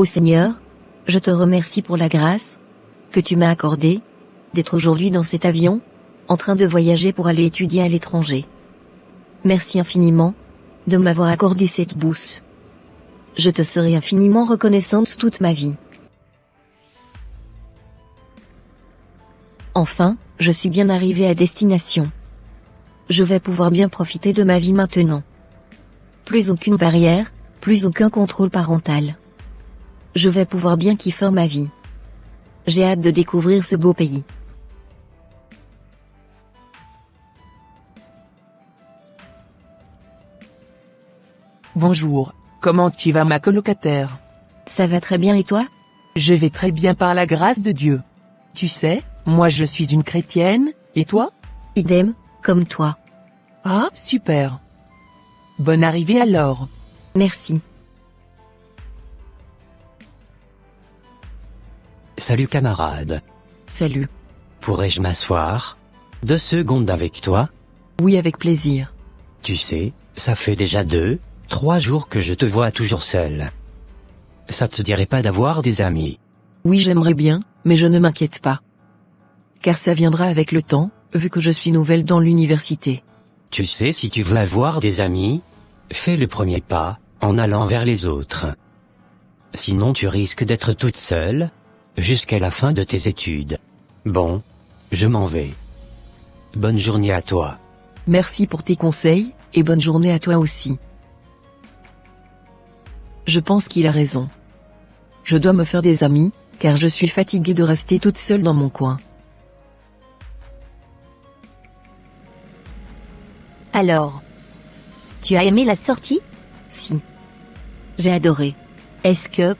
Ô Seigneur, je te remercie pour la grâce que tu m'as accordée d'être aujourd'hui dans cet avion, en train de voyager pour aller étudier à l'étranger. Merci infiniment de m'avoir accordé cette bourse. Je te serai infiniment reconnaissante toute ma vie. Enfin, je suis bien arrivée à destination. Je vais pouvoir bien profiter de ma vie maintenant. Plus aucune barrière, plus aucun contrôle parental. Je vais pouvoir bien kiffer ma vie. J'ai hâte de découvrir ce beau pays. Bonjour, comment tu vas ma colocataire? Ça va très bien et toi? Je vais très bien par la grâce de Dieu. Tu sais, moi je suis une chrétienne, et toi? Idem, comme toi. Ah, super. Bonne arrivée alors. Merci. Salut camarade. Salut. Pourrais-je m'asseoir 2 secondes avec toi? Oui, avec plaisir. Tu sais, ça fait déjà 3 jours que je te vois toujours seul. Ça te dirait pas d'avoir des amis? Oui, j'aimerais bien, mais je ne m'inquiète pas. Car ça viendra avec le temps, vu que je suis nouvelle dans l'université. Tu sais, si tu veux avoir des amis, fais le premier pas, en allant vers les autres. Sinon tu risques d'être toute seule, jusqu'à la fin de tes études. Bon, je m'en vais. Bonne journée à toi. Merci pour tes conseils, et bonne journée à toi aussi. Je pense qu'il a raison. Je dois me faire des amis, car je suis fatiguée de rester toute seule dans mon coin. Alors, tu as aimé la sortie? Si. J'ai adoré. Est-ce que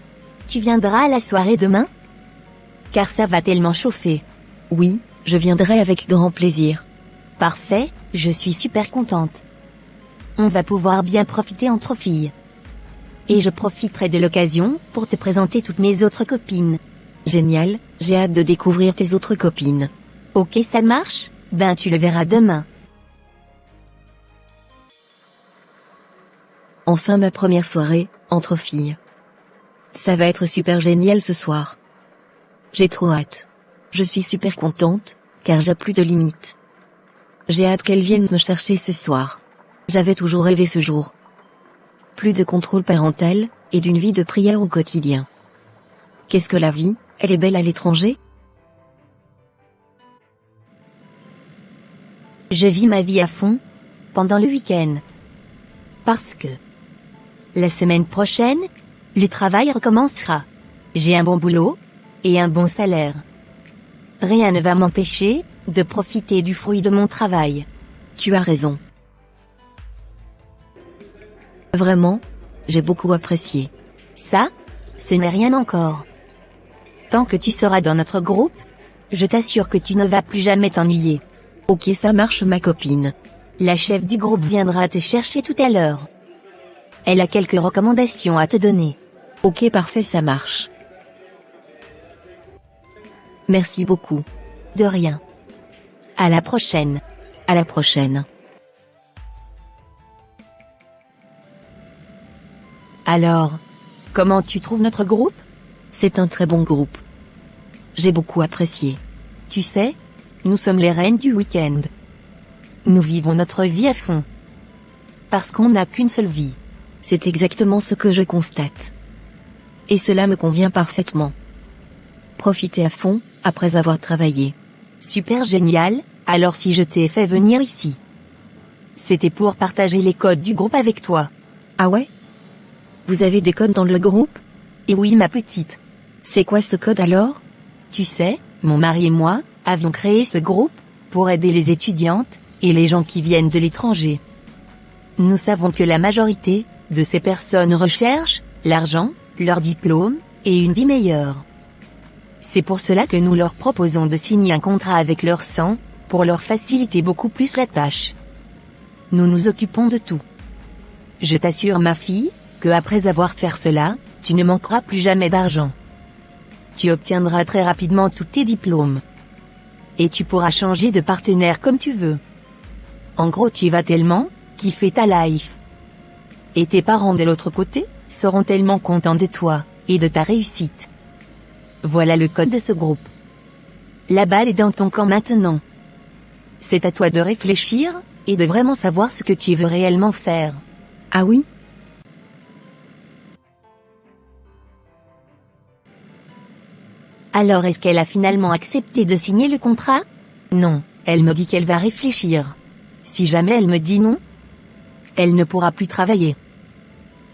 tu viendras à la soirée demain? Car ça va tellement chauffer. Oui, je viendrai avec grand plaisir. Parfait, je suis super contente. On va pouvoir bien profiter entre filles. Et je profiterai de l'occasion pour te présenter toutes mes autres copines. Génial, j'ai hâte de découvrir tes autres copines. Ok, ça marche? Ben tu le verras demain. Enfin ma première soirée, entre filles. Ça va être super génial ce soir. J'ai trop hâte. Je suis super contente, car j'ai plus de limites. J'ai hâte qu'elles viennent me chercher ce soir. J'avais toujours rêvé ce jour. Plus de contrôle parental, et d'une vie de prière au quotidien. Qu'est-ce que la vie, elle est belle à l'étranger? Je vis ma vie à fond, pendant le week-end. Parce que la semaine prochaine, le travail recommencera. J'ai un bon boulot, et un bon salaire. Rien ne va m'empêcher de profiter du fruit de mon travail. Tu as raison. Vraiment, j'ai beaucoup apprécié. Ça, ce n'est rien encore. Tant que tu seras dans notre groupe, je t'assure que tu ne vas plus jamais t'ennuyer. Ok, ça marche ma copine. La chef du groupe viendra te chercher tout à l'heure. Elle a quelques recommandations à te donner. Ok, parfait, ça marche. Merci beaucoup. De rien. À la prochaine. À la prochaine. Alors, comment tu trouves notre groupe? C'est un très bon groupe. J'ai beaucoup apprécié. Tu sais, nous sommes les reines du week-end. Nous vivons notre vie à fond. Parce qu'on n'a qu'une seule vie. C'est exactement ce que je constate. Et cela me convient parfaitement. Profiter à fond, après avoir travaillé. Super génial, alors si je t'ai fait venir ici, c'était pour partager les codes du groupe avec toi. Ah ouais? Vous avez des codes dans le groupe? Et oui ma petite. C'est quoi ce code alors? Tu sais, mon mari et moi, avions créé ce groupe, pour aider les étudiantes, et les gens qui viennent de l'étranger. Nous savons que la majorité de ces personnes recherchent l'argent, leur diplôme, et une vie meilleure. C'est pour cela que nous leur proposons de signer un contrat avec leur sang, pour leur faciliter beaucoup plus la tâche. Nous nous occupons de tout. Je t'assure ma fille, que après avoir fait cela, tu ne manqueras plus jamais d'argent. Tu obtiendras très rapidement tous tes diplômes. Et tu pourras changer de partenaire comme tu veux. En gros tu vas tellement kiffer ta life. Et tes parents de l'autre côté seront tellement contents de toi. et de ta réussite. Voilà le code de ce groupe. La balle est dans ton camp maintenant. C'est à toi de réfléchir, et de vraiment savoir ce que tu veux réellement faire. Ah oui? Alors est-ce qu'elle a finalement accepté de signer le contrat? Non, elle me dit qu'elle va réfléchir. Si jamais elle me dit non, elle ne pourra plus travailler.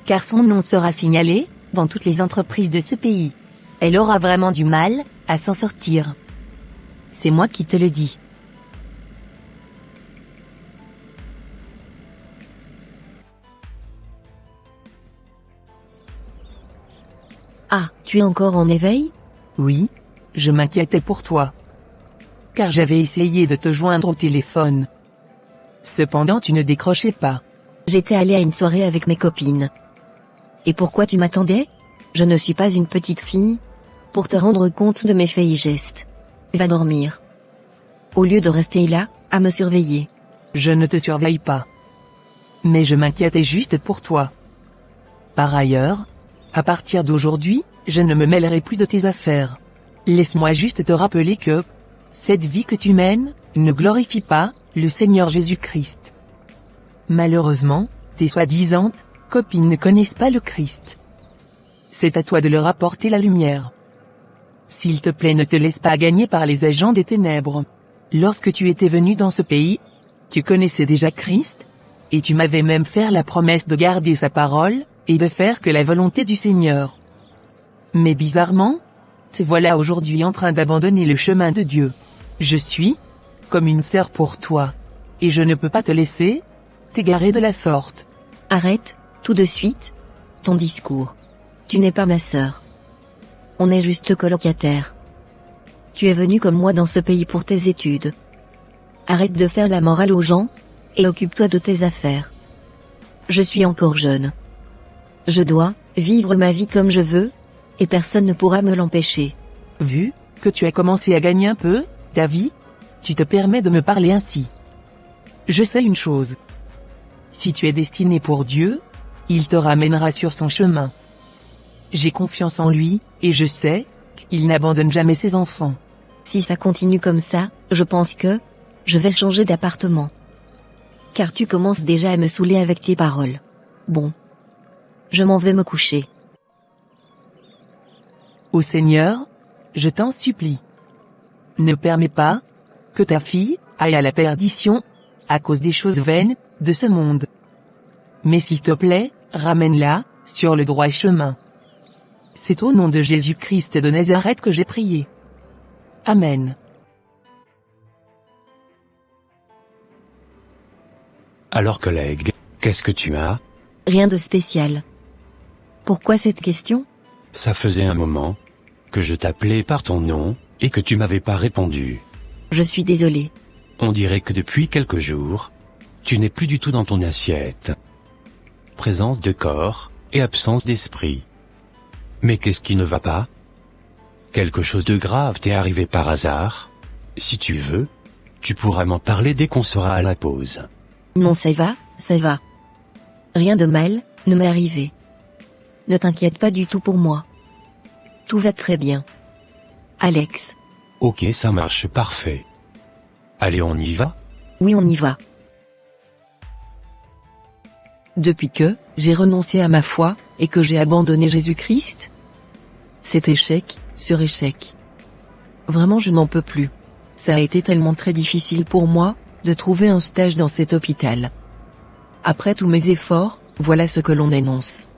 Car son nom sera signalé, dans toutes les entreprises de ce pays. Elle aura vraiment du mal, à s'en sortir. C'est moi qui te le dis. Ah, tu es encore en éveil? Oui, je m'inquiétais pour toi. Car j'avais essayé de te joindre au téléphone. Cependant tu ne décrochais pas. J'étais allée à une soirée avec mes copines. Et pourquoi tu m'attendais? Je ne suis pas une petite fille. Pour te rendre compte de mes faits et gestes. Va dormir. Au lieu de rester là, à me surveiller. Je ne te surveille pas. Mais je m'inquiétais juste pour toi. Par ailleurs, à partir d'aujourd'hui, je ne me mêlerai plus de tes affaires. Laisse-moi juste te rappeler que cette vie que tu mènes ne glorifie pas le Seigneur Jésus-Christ. Malheureusement, tes soi-disant copines ne connaissent pas le Christ. C'est à toi de leur apporter la lumière. S'il te plaît, ne te laisse pas gagner par les agents des ténèbres. Lorsque tu étais venu dans ce pays, tu connaissais déjà Christ, et tu m'avais même fait la promesse de garder sa parole, et de faire que la volonté du Seigneur. Mais bizarrement, te voilà aujourd'hui en train d'abandonner le chemin de Dieu. Je suis comme une sœur pour toi, et je ne peux pas te laisser t'égarer de la sorte. Arrête, tout de suite, ton discours. Tu n'es pas ma sœur. On est juste colocataires. Tu es venu comme moi dans ce pays pour tes études. Arrête de faire la morale aux gens, et occupe-toi de tes affaires. Je suis encore jeune. Je dois vivre ma vie comme je veux, et personne ne pourra me l'empêcher. Vu que tu as commencé à gagner un peu ta vie, tu te permets de me parler ainsi. Je sais une chose. Si tu es destiné pour Dieu, il te ramènera sur son chemin. J'ai confiance en lui, et je sais qu'il n'abandonne jamais ses enfants. Si ça continue comme ça, je pense que je vais changer d'appartement. Car tu commences déjà à me saouler avec tes paroles. Bon. Je m'en vais me coucher. Ô Seigneur, je t'en supplie. Ne permets pas que ta fille aille à la perdition à cause des choses vaines de ce monde. Mais s'il te plaît, ramène-la sur le droit chemin. C'est au nom de Jésus-Christ de Nazareth que j'ai prié. Amen. Alors collègue, qu'est-ce que tu as? Rien de spécial. Pourquoi cette question? Ça faisait un moment que je t'appelais par ton nom, et que tu m'avais pas répondu. Je suis désolée. On dirait que depuis quelques jours, tu n'es plus du tout dans ton assiette. Présence de corps, et absence d'esprit. Mais qu'est-ce qui ne va pas? Quelque chose de grave t'est arrivé par hasard? Si tu veux, tu pourras m'en parler dès qu'on sera à la pause. Non, ça va, ça va. Rien de mal ne m'est arrivé. Ne t'inquiète pas du tout pour moi. Tout va très bien. Alex. Ok, ça marche parfait. Allez, on y va? Oui, on y va. Depuis que j'ai renoncé à ma foi, et que j'ai abandonné Jésus-Christ, c'est échec sur échec. Vraiment, je n'en peux plus. Ça a été tellement très difficile pour moi, de trouver un stage dans cet hôpital. Après tous mes efforts, voilà ce que l'on énonce.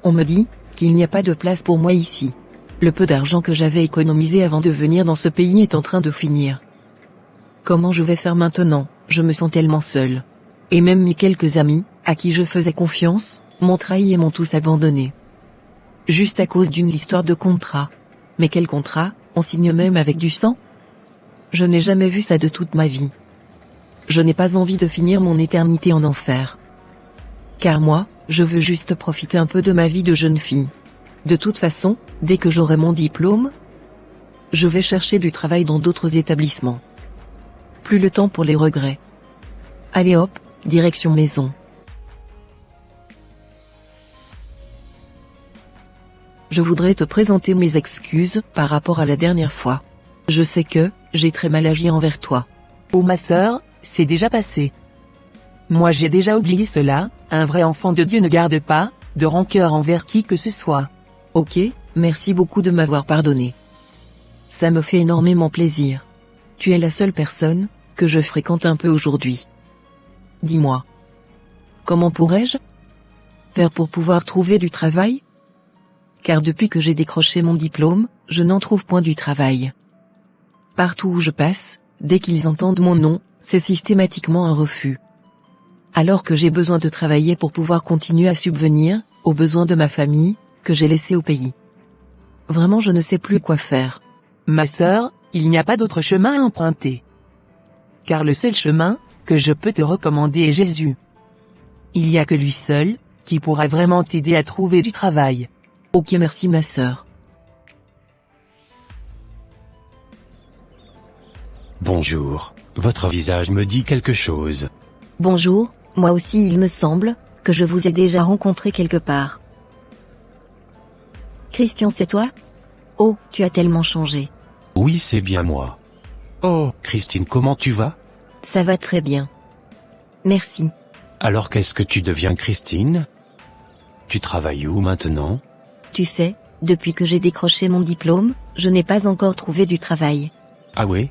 On me dit qu'il n'y a pas de place pour moi ici. Le peu d'argent que j'avais économisé avant de venir dans ce pays est en train de finir. Comment je vais faire maintenant? Je me sens tellement seule. Et même mes quelques amis, à qui je faisais confiance, m'ont trahi et m'ont tous abandonné. Juste à cause d'une histoire de contrat. Mais quel contrat? On signe même avec du sang? Je n'ai jamais vu ça de toute ma vie. Je n'ai pas envie de finir mon éternité en enfer. Car moi, je veux juste profiter un peu de ma vie de jeune fille. De toute façon, dès que j'aurai mon diplôme, je vais chercher du travail dans d'autres établissements. Plus le temps pour les regrets. Allez hop, direction maison. Je Je voudrais te présenter mes excuses par rapport à la dernière fois. Je sais que j'ai très mal agi envers toi. Oh ma sœur, c'est déjà passé. Moi j'ai déjà oublié cela, un vrai enfant de Dieu ne garde pas de rancœur envers qui que ce soit. Ok, merci beaucoup de m'avoir pardonné. Ça me fait énormément plaisir. Tu es la seule personne que je fréquente un peu aujourd'hui. Dis-moi. Comment pourrais-je faire pour pouvoir trouver du travail? Car depuis que j'ai décroché mon diplôme, je n'en trouve point du travail. Partout où je passe, dès qu'ils entendent mon nom, c'est systématiquement un refus. Alors que j'ai besoin de travailler pour pouvoir continuer à subvenir aux besoins de ma famille, que j'ai laissé au pays. Vraiment je ne sais plus quoi faire. Ma sœur, il n'y a pas d'autre chemin à emprunter. Car le seul chemin que je peux te recommander est Jésus. Il n'y a que lui seul qui pourra vraiment t'aider à trouver du travail. Ok, merci ma sœur. Bonjour, votre visage me dit quelque chose. Bonjour, moi aussi il me semble que je vous ai déjà rencontré quelque part. Christian, c'est toi? Oh, tu as tellement changé. Oui, c'est bien moi. Oh, Christine, comment tu vas? Ça va très bien. Merci. Alors qu'est-ce que tu deviens, Christine? Tu travailles où maintenant? Tu sais, depuis que j'ai décroché mon diplôme, je n'ai pas encore trouvé du travail. Ah ouais?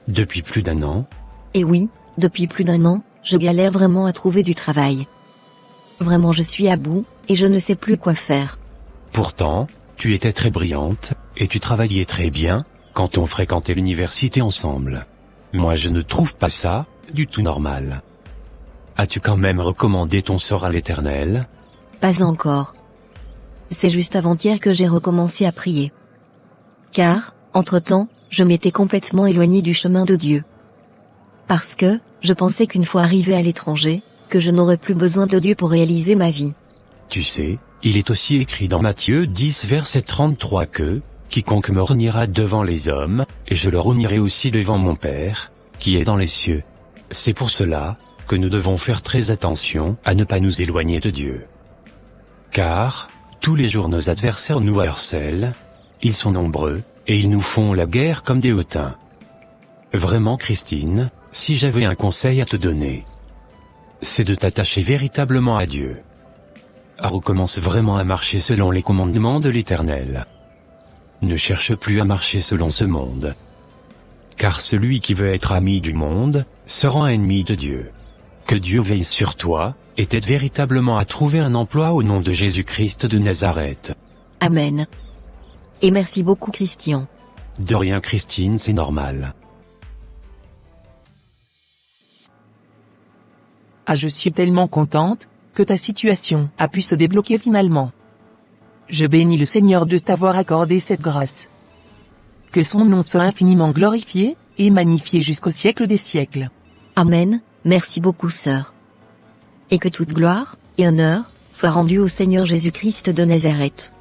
Depuis plus d'1 an? Et oui, depuis plus d'1 an, je galère vraiment à trouver du travail. Vraiment je suis à bout, et je ne sais plus quoi faire. Pourtant, tu étais très brillante, et tu travaillais très bien, quand on fréquentait l'université ensemble. Moi je ne trouve pas ça, du tout normal. As-tu quand même recommandé ton sort à l'Éternel? Pas encore. C'est juste avant-hier que j'ai recommencé à prier. Car, entre-temps, je m'étais complètement éloignée du chemin de Dieu. Parce que, je pensais qu'une fois arrivé à l'étranger, que je n'aurais plus besoin de Dieu pour réaliser ma vie. Tu sais, il est aussi écrit dans Matthieu 10 verset 33 que, quiconque me reniera devant les hommes, et je le renierai aussi devant mon Père, qui est dans les cieux. C'est pour cela, que nous devons faire très attention à ne pas nous éloigner de Dieu. Car, tous les jours nos adversaires nous harcèlent, ils sont nombreux, et ils nous font la guerre comme des hautains. Vraiment Christine, si j'avais un conseil à te donner, c'est de t'attacher véritablement à Dieu. Recommence vraiment à marcher selon les commandements de l'Éternel. Ne cherche plus à marcher selon ce monde. Car celui qui veut être ami du monde, se rend ennemi de Dieu. Que Dieu veille sur toi, et t'aide véritablement à trouver un emploi au nom de Jésus-Christ de Nazareth. Amen. Et merci beaucoup Christian. De rien Christine, c'est normal. Ah, je suis tellement contente que ta situation a pu se débloquer finalement. Je bénis le Seigneur de t'avoir accordé cette grâce. Que son nom soit infiniment glorifié et magnifié jusqu'au siècle des siècles. Amen, merci beaucoup sœur. Et que toute gloire et honneur soient rendus au Seigneur Jésus-Christ de Nazareth.